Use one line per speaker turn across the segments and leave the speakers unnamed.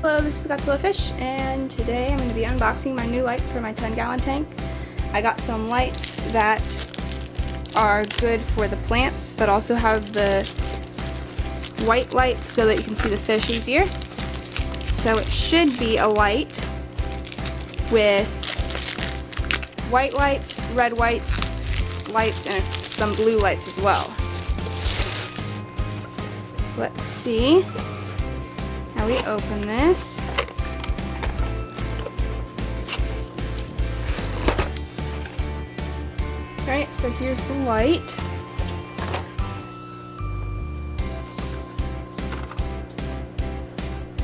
Hello, this is Godzilla Fish, and today I'm going to be unboxing my new lights for my 10-gallon tank. I got some lights that are good for the plants, but also have the white lights so that you can see the fish easier. So it should be a light with white lights, red lights, and some blue lights as well. So let's see how we open this. Alright, so here's the light.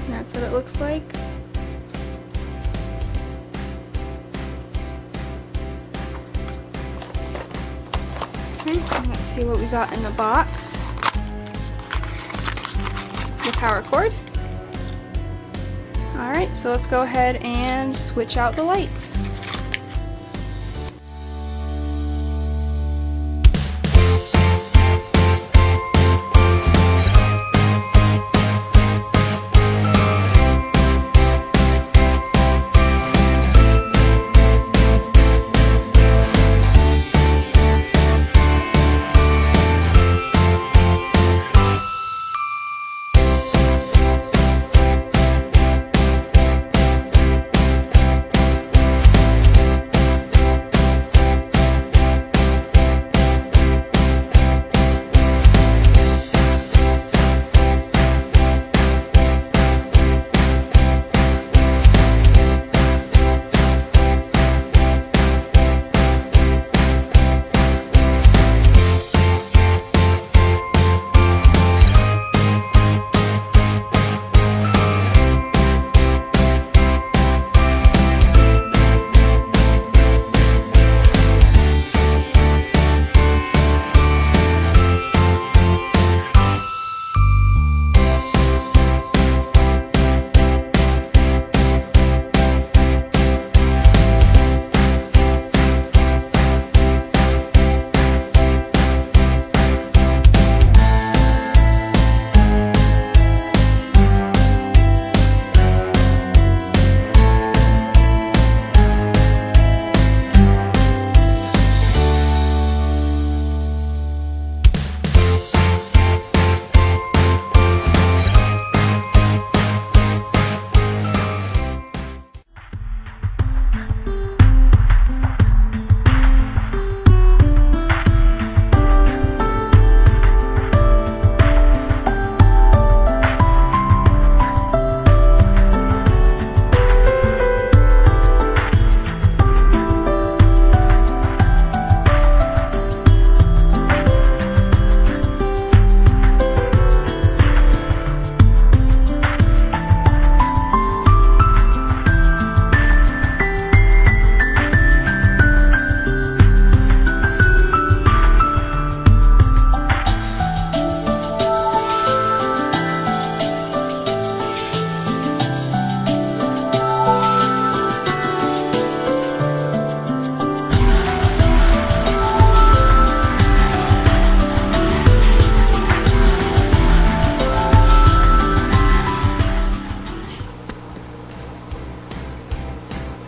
And that's what it looks like. Okay, let's see what we got in the box. The power cord. Alright, so let's go ahead and switch out the lights.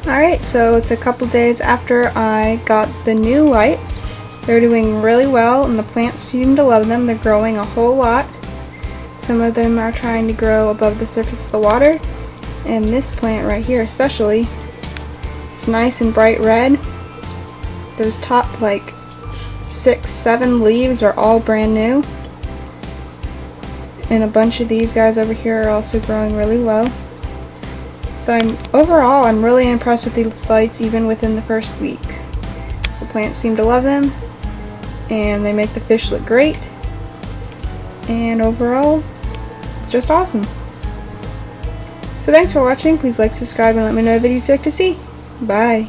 Alright, so it's a couple days after I got the new lights. They're doing really well and the plants seem to love them. They're growing a whole lot. Some of them are trying to grow above the surface of the water. And this plant right here especially, it's nice and bright red. Those top like 6-7 leaves are all brand new. And a bunch of these guys over here are also growing really well. So overall, I'm really impressed with these lights even within the first week. The plants seem to love them, and they make the fish look great. And overall, it's just awesome. So thanks for watching. Please like, subscribe, and let me know the videos you'd like to see. Bye.